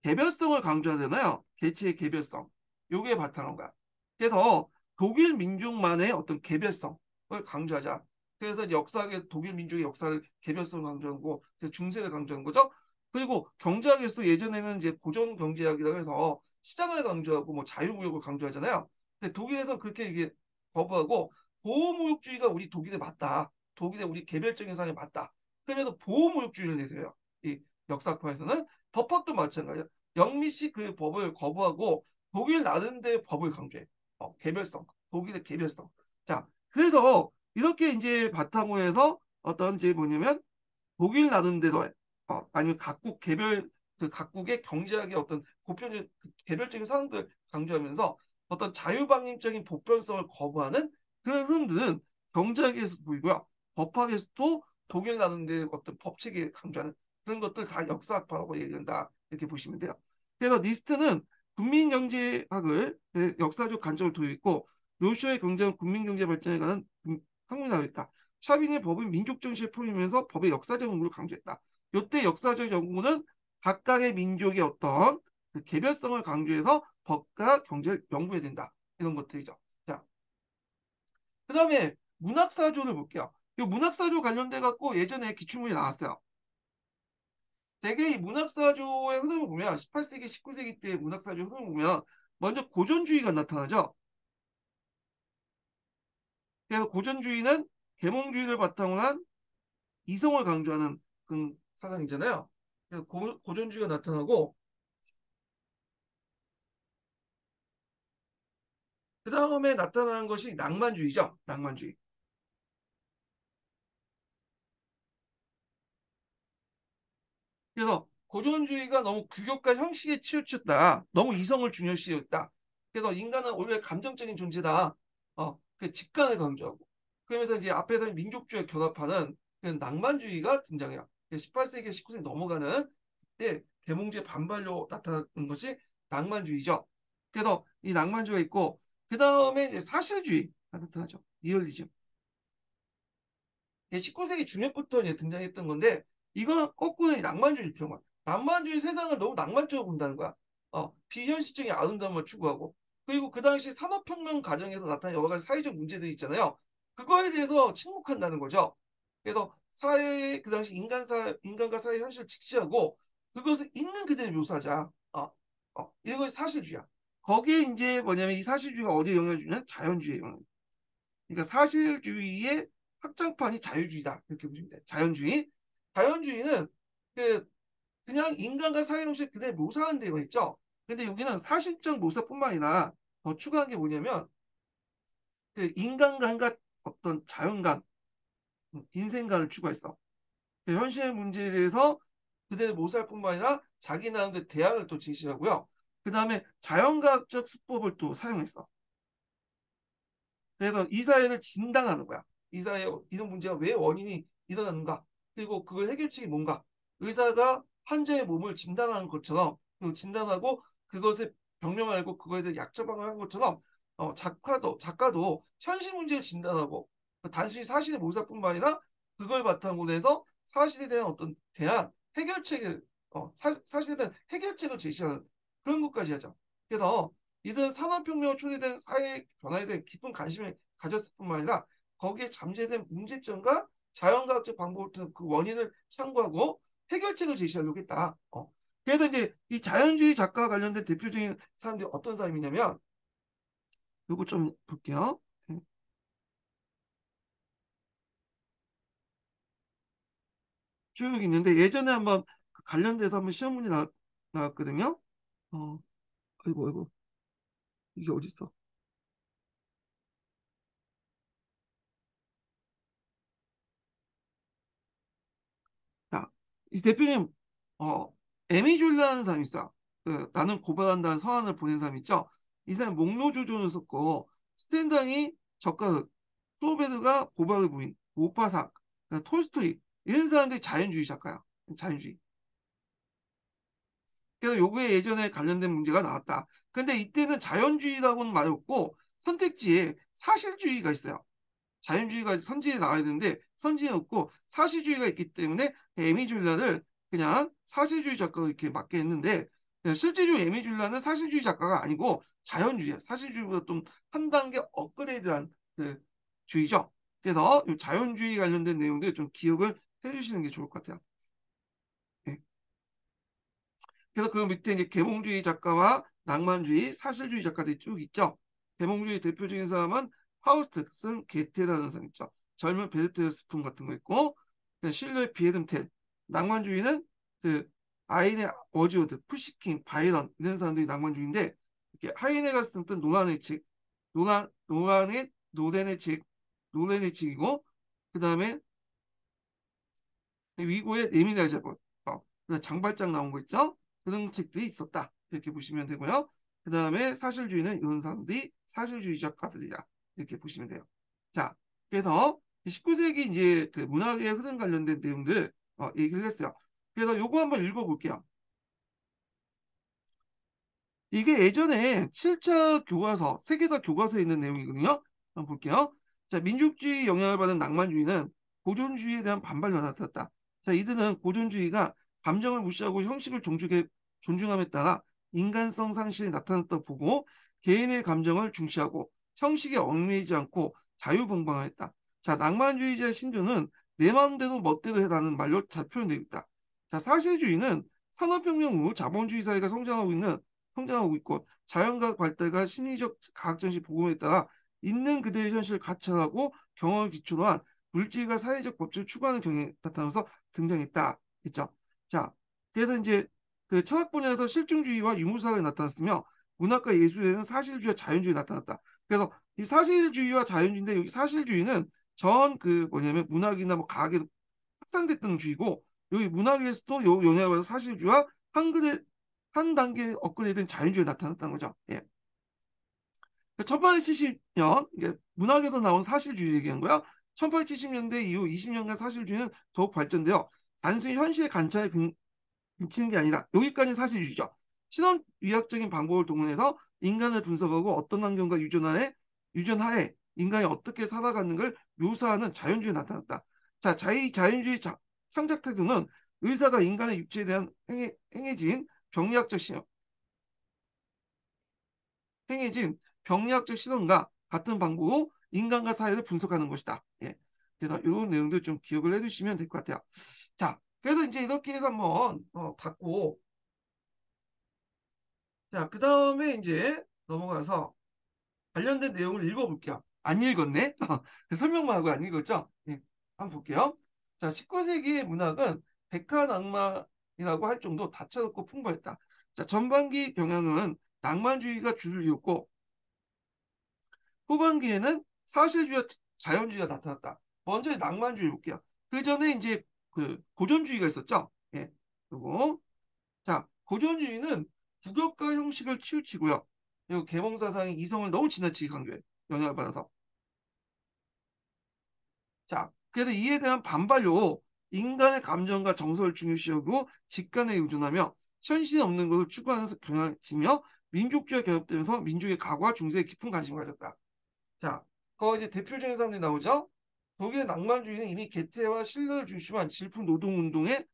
개별성을 강조하잖아요. 개체의 개별성. 요게 바탕한 거야. 그래서 독일 민족만의 어떤 개별성을 강조하자. 그래서 역사학의 독일 민족의 역사를 개별성을 강조하는 거, 중세를 강조하는 거죠. 그리고 경제학에서 예전에는 이제 고전 경제학이라고 해서 시장을 강조하고 뭐 자유무역을 강조하잖아요. 근데 독일에서 그렇게 이게 거부하고 보호무역주의가 우리 독일에 맞다. 독일의 우리 개별적인 상에 맞다. 그러면서 보호무역주의를 내세요. 이 역사학파에서는 법학도 마찬가지야. 영미식 그 법을 거부하고 독일 나름대로 법을 강조해. 개별성. 독일의 개별성. 자, 그래서 이렇게 이제 바탕으로 해서 어떤 이제 뭐냐면 독일 나름대로 아니면 각국 개별 그 각국의 경제학의 어떤 보편적 개별적인 사항들 강조하면서 어떤 자유방임적인 보편성을 거부하는 그런 흐름들은 경제학에서도 보이고요. 법학에서도 독일 나름대로 어떤 법체계 강조하는 그런 것들 다 역사학파라고 얘기한다. 이렇게 보시면 돼요. 그래서 리스트는 국민경제학을 역사적 관점을 도입했고 로쇼의 경제는 국민경제 발전에 관한 학문하였다. 샤빈의 법은 민족 정신을 풀면서 법의 역사적 연구를 강조했다. 이때 역사적 연구는 각각의 민족의 어떤 그 개별성을 강조해서 법과 경제를 연구해야 된다. 이런 것들이죠. 자, 그 다음에 문학사조를 볼게요. 이 문학사조 관련돼 갖고 예전에 기출문이 나왔어요. 대개 이 문학사조의 흐름을 보면 18세기, 19세기 때 문학사조 흐름을 보면 먼저 고전주의가 나타나죠. 그래서 고전주의는 계몽주의를 바탕으로 한 이성을 강조하는 그런 사상이잖아요. 그래서 고전주의가 나타나고 그 다음에 나타나는 것이 낭만주의죠. 낭만주의. 그래서 고전주의가 너무 규격과 형식에 치우쳤다. 너무 이성을 중요시했다. 그래서 인간은 원래 감정적인 존재다. 그 직관을 강조하고. 그러면서 이제 앞에서 민족주의 결합하는 그 낭만주의가 등장해요. 18세기, 19세기 넘어가는 때 계몽주의 반발로 나타나는 것이 낭만주의죠. 그래서 이 낭만주의가 있고 그 다음에 사실주의가 나타나죠. 리얼리즘. 19세기 중엽부터 이제 등장했던 건데 이거는 거꾸로 낭만주의 평화. 낭만주의 세상을 너무 낭만적으로 본다는 거야. 비현실적인 아름다움을 추구하고 그리고 그 당시 산업혁명 과정에서 나타난 여러 가지 사회적 문제들이 있잖아요. 그거에 대해서 침묵한다는 거죠. 그래서 사회 그 당시 인간과 사회 현실을 직시하고 그것을 있는 그대로 묘사하자. 이런 것이 사실주의야. 거기에 이제 뭐냐면 이 사실주의가 어디에 영향을 주냐면 자연주의에 영향을. 그러니까 사실주의의 확장판이 자유주의다 이렇게 보시면 돼요. 자연주의. 자연주의는 그 그냥 인간과 사회 형식 그대로 묘사하는 데가 있죠. 근데 여기는 사실적 묘사뿐만 아니라 더 추가한 게 뭐냐면 그 인간관과 어떤 자연관, 인생관을 추가했어. 그 현실의 문제에 대해서 그대를 모사할 뿐만 아니라 자기 나름대로 대안을 또 제시하고요. 그 다음에 자연과학적 수법을 또 사용했어. 그래서 이 사회를 진단하는 거야. 이 사회 이런 문제가 왜 원인이 일어나는가? 그리고 그걸 해결책이 뭔가? 의사가 환자의 몸을 진단하는 것처럼 그리고 진단하고 그것을 병명 알고 그거에 대해 약 처방을 하는 것처럼 작가도 현실 문제를 진단하고 단순히 사실의 모사뿐만 아니라 그걸 바탕으로 해서 사실에 대한 어떤 대안 해결책을 사실에 대한 해결책을 제시하는 그런 것까지 하죠. 그래서 이들은 산업혁명으로 초래된 사회 변화에 대한 깊은 관심을 가졌을 뿐만 아니라 거기에 잠재된 문제점과 자연과학적 방법을 통해 그 원인을 참고하고 해결책을 제시하려고 했다. 그래서 이제 이 자연주의 작가와 관련된 대표적인 사람들이 어떤 사람이냐면 요거 좀 볼게요. 쭉 있는데 예전에 한번 그 관련돼서 한번 시험 문제 나왔거든요. 어, 아이고 아이고 이게 어딨어? 자, 이 대표님, 어, 에미졸라는 사람 있어. 그, 나는 고발한다는 서한을 보낸 사람 있죠. 이 사람 목로조전을 썼고, 스탠당이 적가흑, 클로베르가 고발을 부인, 모파삭, 톨스토이, 이런 사람들이 자연주의 작가야. 자연주의. 그래서 요거에 예전에 관련된 문제가 나왔다. 근데 이때는 자연주의라고는 말 없고, 선택지에 사실주의가 있어요. 자연주의가 선지에 나와야 되는데 선지에 없고 사실주의가 있기 때문에 에미줄라를 그냥 사실주의 작가가 이렇게 맡게 했는데 실제로 에미줄라는 사실주의 작가가 아니고 자연주의야. 사실주의보다 좀 한 단계 업그레이드한 그 주의죠. 그래서 이 자연주의 관련된 내용들 좀 기억을 해주시는 게 좋을 것 같아요. 네. 그래서 그 밑에 이제 계몽주의 작가와 낭만주의, 사실주의 작가들이 쭉 있죠. 계몽주의 대표적인 사람은 파우스트, 쓴 게테라는 사람 있죠. 젊은 베르트 스푼 같은 거 있고, 실러의 비에름텔, 낭만주의는 그 아이네 워즈워드, 푸시킨, 바이런 이런 사람들이 낭만주의인데 이렇게 하이네가 쓴던 노란의 책, 노란의 노렌의 책, 노렌의 책이고 그 다음에 위고의 예민할 잡은 장발장 나온 거 있죠? 그런 책들이 있었다. 이렇게 보시면 되고요. 그 다음에 사실주의는 이런 사람들이 사실주의 작가들이다. 이렇게 보시면 돼요. 자, 그래서 19세기 이제 그 문학의 흐름 관련된 내용들 얘기를 했어요. 그래서 요거 한번 읽어볼게요. 이게 예전에 7차 교과서, 세계사 교과서에 있는 내용이거든요. 한번 볼게요. 자, 민족주의 영향을 받은 낭만주의는 고존주의에 대한 반발로 나타났다. 자, 이들은 고존주의가 감정을 무시하고 형식을 존중함에 따라 인간성 상실이 나타났다고 보고 개인의 감정을 중시하고 형식에 얽매이지 않고 자유분방했다. 자, 낭만주의자 신조는 내 마음대로 멋대로 해라는 말로 잘 표현되어 있다. 자, 사실주의는 산업혁명 후 자본주의 사회가 성장하고 있고 자연과학 발달과 심리적 과학정신 복음에 따라 있는 그대의 현실을 관찰하고 경험을 기초로 한 물질과 사회적 법칙을 추구하는 경향이 나타나서 등장했다. 있죠. 자, 그래서 이제 그 철학 분야에서 실증주의와 유무사가 나타났으며 문학과 예술에는 사실주의와 자연주의가 나타났다. 그래서 이 사실주의와 자연주의인데 여기 사실주의는 전 그 뭐냐면 문학이나 뭐 과학에 확산됐던 주의고 여기 문학에서도 요 영향을 받아서 사실주의와 한글의 한 단계 업그레이드된 자연주의가 나타났다는 거죠. 예. 1870년 이게 문학에서 나온 사실주의 얘기한 거야. 1870년대 이후 20년간 사실주의는 더욱 발전되어 단순히 현실의 관찰에 그치는 게 아니다. 여기까지 사실주의죠. 신원의학적인 방법을 동원해서 인간을 분석하고 어떤 환경과 유전하에 인간이 어떻게 살아가는 걸 묘사하는 자연주의에 나타났다. 자, 자연주의 창작 태도는 의사가 인간의 육체에 대한 행해진 병리학적 시 행해진 병리학적 실험과 같은 방법으로 인간과 사회를 분석하는 것이다. 예. 그래서 이런 내용들 좀 기억을 해두시면 될 것 같아요. 자, 그래서 이제 이렇게 해서 한번 봤고, 자, 그 다음에 이제 넘어가서 관련된 내용을 읽어볼게요. 안 읽었네? 설명만 하고 안 읽었죠? 예. 한번 볼게요. 자, 19세기의 문학은 백화낭만이라고 할 정도 다채롭고 풍부했다. 자, 전반기 경향은 낭만주의가 주를 이뤘고 후반기에는 사실주의와 자연주의가 나타났다. 먼저 낭만주의 볼게요. 그 전에 이제 그 고전주의가 있었죠. 예. 그리고 자, 고전주의는 국역과 형식을 치우치고요. 그리고 계몽사상이 이성을 너무 지나치게 강조해. 영향을 받아서. 자, 그래서 이에 대한 반발로 인간의 감정과 정서를 중요시하고 직관에 의존하며 현실이 없는 것을 추구하는 경향을 지며 민족주의가 결합되면서 민족의 각오와 중세에 깊은 관심을 가졌다. 자, 그 이제 대표적인 사람들이 나오죠. 독일의 낭만주의는 이미 게테와 실러를 중심한 질풍 노동운동에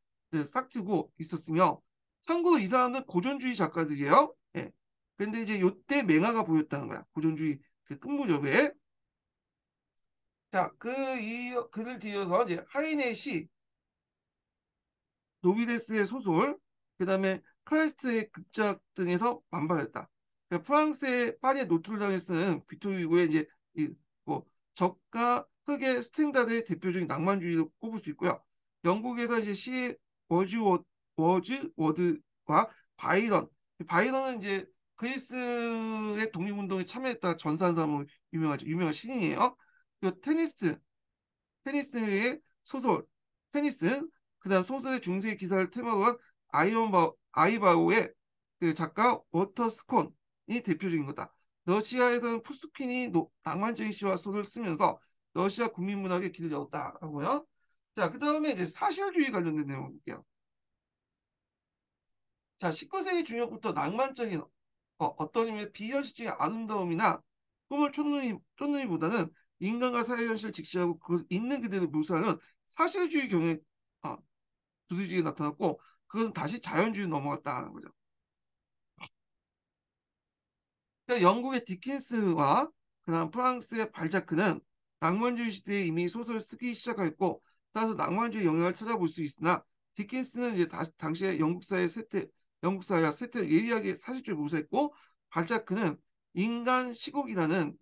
싹 트고 있었으며, 참고로 이 사람은 고전주의 작가들이에요. 예. 근데 이제 요때 맹아가 보였다는 거야. 고전주의 그 끝무렵에. 자, 그를 뒤어서 이제 하이넷이 노비데스의 소설, 그다음에 클라이스트의 극작 등에서 반발했다. 그러니까 프랑스의 파리의 노트르담에 쓰는 빅토르 유고의 이제 뭐 적과 흑의 스탠다드의 대표적인 낭만주의로 꼽을 수 있고요. 영국에서 이제 시의 워즈워드와 바이런, 바이런은 이제 그리스의 독립운동에 참여했다 전사한 사람으로 유명하죠. 유명한 신인이에요. 그 테니스의 소설 테니스, 그다음 소설의 중세 기사를 테마로 한 아이바오의 그 작가 워터 스콘이 대표적인 거다. 러시아에서는 푸스킨이 낭만적인 시와 소설을 쓰면서 러시아 국민문학의 길을 열었다라고요. 자, 그다음에 이제 사실주의 관련된 내용 볼게요. 자, 19세기 중엽부터 낭만적인 어떤 의미의 비현실적인 아름다움이나 꿈을 쫓느니보다는 인간과 사회 현실을 직시하고 그것을 있는 그대로 묘사하는 사실주의 경향이 어, 두드러지게 나타났고, 그것은 다시 자연주의로 넘어갔다는 거죠. 그러니까 영국의 디킨스와 그다음 프랑스의 발자크는 낭만주의 시대에 이미 소설을 쓰기 시작했고, 따라서 낭만주의 영향을 찾아볼 수 있으나, 디킨스는 이제 당시의 영국 사회와 세태를 예리하게 사실적으로 묘사했고, 발자크는 인간 시국이라는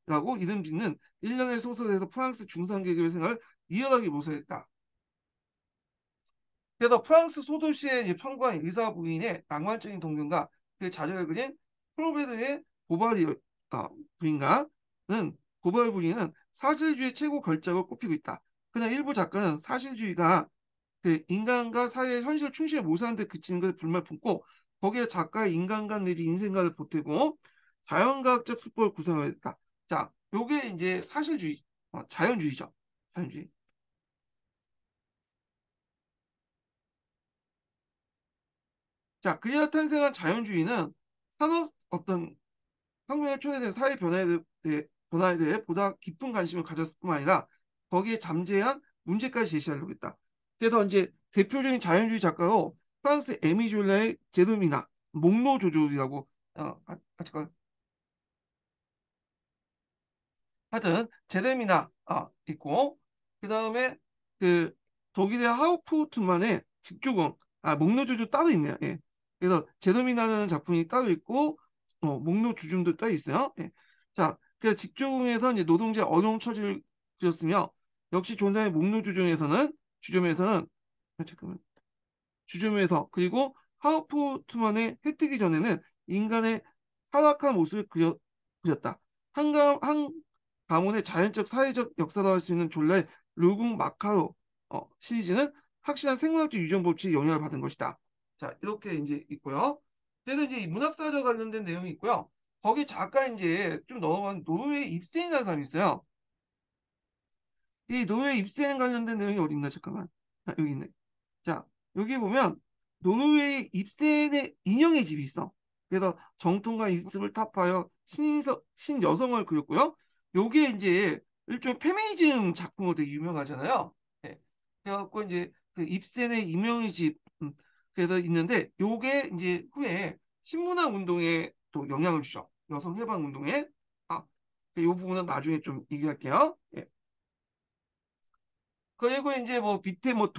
라고 이름 짓는 일련의 소설에서 프랑스 중산계급의 생활을 리얼하게 묘사했다. 그래서 프랑스 소도시의 이제 평관 의사 부인의 낭만적인 동경과 그 자녀를 그린 프로베드의 보바리 부인가는 보바리 부인은 사실주의 최고 걸작을 꼽히고 있다. 그러나 일부 작가는 사실주의가 그 인간과 사회의 현실 충실히 모사하는 데 그치는 것을 불만 품고, 거기에 작가의 인간관 내지 인생관을 보태고 자연과학적 수법을 구성하였다. 자, 요게 이제 사실주의, 자연주의죠. 자연주의. 자, 그에 탄생한 자연주의는 산업 혁명의 초래된 사회 변화에 대해 보다 깊은 관심을 가졌을 뿐만 아니라 거기에 잠재한 문제까지 제시하려고 했다. 그래서 이제 대표적인 자연주의 작가로 프랑스 에미 졸라의 제르미나, 목로조조이라고 잠깐 하여튼 제레미나 있고, 그 다음에 그 독일의 하우프트만의 집중공, 목로주주 따로 있네요. 예. 그래서 제레미나라는 작품이 따로 있고, 목로주중도 따로 있어요. 예. 자, 그래서 집중공에서 이제 노동자의 어려운 처지를 그렸으며, 역시 존재의 주점에서는 잠깐만, 주점에서 그리고 하우프트만의 해 뜨기 전에는 인간의 타락한 모습을 그렸다. 한 가문의 자연적 사회적 역사로 할 수 있는 졸라의 르궁 마카로 시리즈는 확실한 생물학적 유전 법칙에 영향을 받은 것이다. 자, 이렇게 이제 있고요. 그래서 이제 문학사적 관련된 내용이 있고요. 거기 작가 이제 좀 넘어간 노르웨이 입센이라는 사람이 있어요. 이 노르웨이 입센 관련된 내용이 어디 있나 잠깐만. 여기 있네. 자, 여기 보면 노르웨이 입센의 인형의 집이 있어. 그래서 정통과 이습을 타파하여 신여성을 그렸고요. 요게 이제 일종의 페미니즘 작품으로 되게 유명하잖아요. 네. 그래갖고 이제 그 입센의 인형의 집, 그래서 있는데 요게 이제 후에 신문화 운동에 또 영향을 주죠. 여성 해방 운동에. 아, 요 부분은 나중에 좀 얘기할게요. 예. 그리고 이제 뭐 밑에 뭐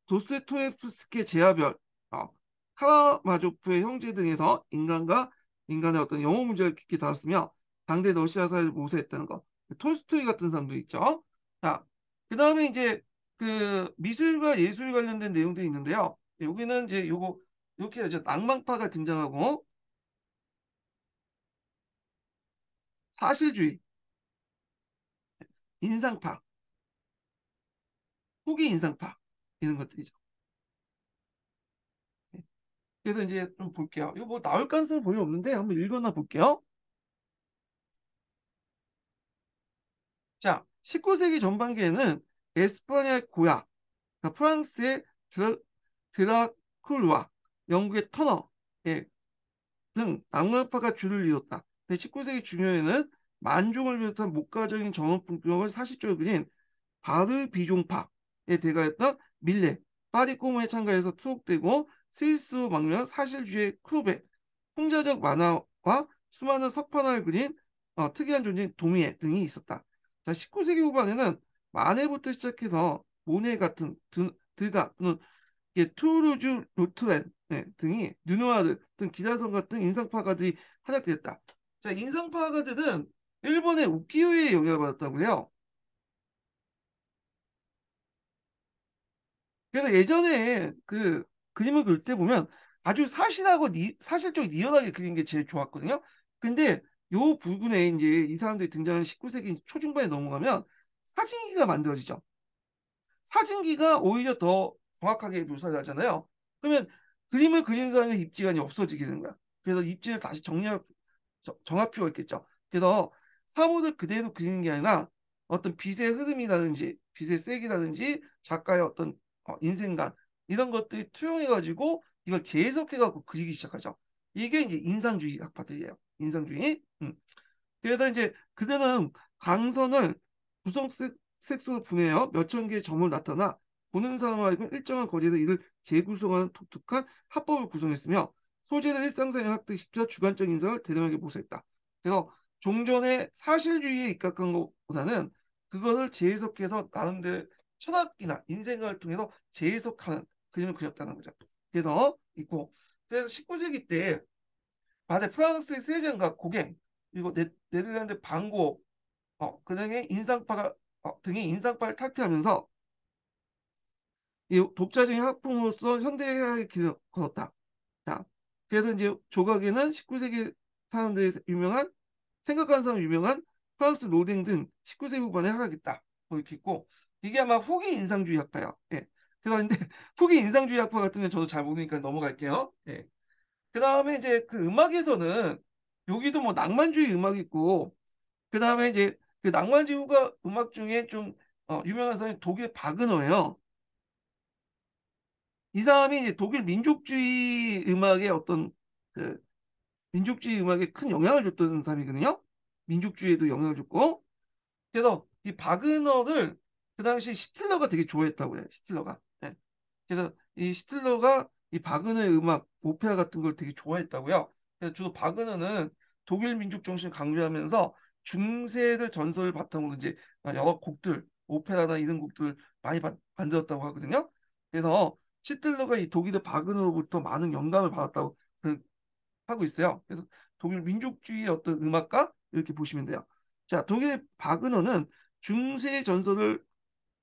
도스토옙스키의 제아별, 어, 카라마조프의 형제 등에서 인간의 어떤 영어 문제를 깊게 다뤘으며 당대 러시아 사회를 모색했다는 거. 톨스토이 같은 사람도 있죠. 자, 그 다음에 이제 그 미술과 예술 관련된 내용들이 있는데요. 여기는 이제 요거 이렇게 이제 낭만파가 등장하고 사실주의, 인상파, 후기 인상파 이런 것들이죠. 그래서 이제 좀 볼게요. 이거 뭐 나올 가능성은 별로 없는데 한번 읽어나 볼게요. 자, 19세기 전반기에는 에스파냐의 고야, 그러니까 프랑스의 드라큘라, 영국의 터너 등 낙마파가 주를 이뤘다. 19세기 중반에는 만종을 비롯한 목가적인 전업 풍경을 사실적으로 그린 바르 비종파의 대가였던 밀레, 파리 꼬무에 참가해서 투옥되고 스위스 망명 사실주의 크로베, 풍자적 만화와 수많은 석판화를 그린 특이한 존재인 도미에 등이 있었다. 자, 19세기 후반에는 마네부터 시작해서 모네 같은 드가 또는 투르주 로트렌 등이 느누아르 등 기자성 같은 인상파가들이 활약됐다. 자, 인상파가들은 일본의 우키요에 영향을 받았다고 해요. 그래서 예전에 그 그림을 그릴 때 보면 아주 사실하고 사실적으로 리얼하게 그린 게 제일 좋았거든요. 근데 요 부분에 이제 이 사람들이 등장하는 19세기 초중반에 넘어가면 사진기가 만들어지죠. 사진기가 오히려 더 정확하게 묘사를 하잖아요. 그러면 그림을 그리는 사람의 입지간이 없어지게 되는 거야. 그래서 입지를 다시 정할 필요가 있겠죠. 그래서 사물을 그대로 그리는 게 아니라 어떤 빛의 흐름이라든지 빛의 색이라든지 작가의 어떤 인생관 이런 것들이 투영해가지고 이걸 재해석해갖고 그리기 시작하죠. 이게 이제 인상주의 학파들이에요. 인상주의. 그래서 이제 그들은 강선을 구성색소로 분해하여 몇천 개의 점을 나타나 보는 사람을 알고 일정한 거리에서 이를 재구성하는 독특한 합법을 구성했으며 소재를 일상생활에 확대시켜 주관적 인상을 대담하게 모색했다. 그래서 종전의 사실주의에 입각한 것보다는 그것을 재해석해서 나름대로 철학이나 인생관을 통해서 재해석하는 그림을 그렸다는 거죠. 그래서 있고 그래서 19세기 때 만약 프랑스의 세잔과 고갱 그리고 네덜란드 방고 그등의 등이 인상파를 탈피하면서 이 독자적인 학풍으로서 현대화의 길을 걸었다. 자, 그래서 이제 조각에는 19세기 사람들이 유명한 생각하는 사람 유명한 프랑스 로댕 등 19세기 후반에 활약했다. 뭐 이렇게 있고 이게 아마 후기 인상주의 학파예요. 예. 그래서 근데 후기 인상주의 학파 같은 건 저도 잘 모르니까 넘어갈게요. 예. 그 다음에 이제 그 음악에서는 여기도 뭐 낭만주의 음악이 있고 그 다음에 이제 그 낭만주의 음악 중에 좀 유명한 사람이 독일 바그너예요. 이 사람이 이제 독일 민족주의 음악의 어떤 그 민족주의 음악에 큰 영향을 줬던 사람이거든요. 민족주의에도 영향을 줬고 그래서 이 바그너를 그 당시 시틀러가 되게 좋아했다고 해요. 시틀러가. 네. 그래서 이 시틀러가 이 바그너의 음악, 오페라 같은 걸 되게 좋아했다고요. 그래서 주로 바그너는 독일 민족 정신을 강조하면서 중세를 전설을 바탕으로 이제 여러 곡들, 오페라나 이런 곡들 많이 만들었다고 하거든요. 그래서 시틀러가 이 독일의 바그너로부터 많은 영감을 받았다고 하고 있어요. 그래서 독일 민족주의의 어떤 음악가 이렇게 보시면 돼요. 자, 독일 바그너는 중세 전설을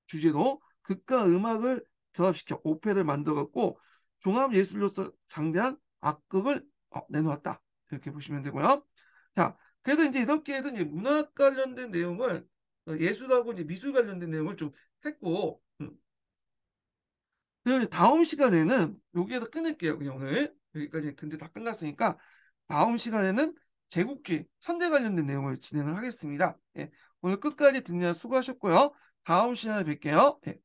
주제로 극과 음악을 결합시켜 오페라를 만들어갖고 종합 예술로서 장대한 악극을 내놓았다. 이렇게 보시면 되고요. 자, 그래서 이제 이렇게 해서 이제 문학 관련된 내용을 예술하고 이제 미술 관련된 내용을 좀 했고, 그리고 다음 시간에는 여기에서 끊을게요. 그냥 오늘 여기까지 근데 다 끝났으니까 다음 시간에는 제국주의 현대 관련된 내용을 진행을 하겠습니다. 예, 오늘 끝까지 듣느라 수고하셨고요. 다음 시간에 뵐게요. 예.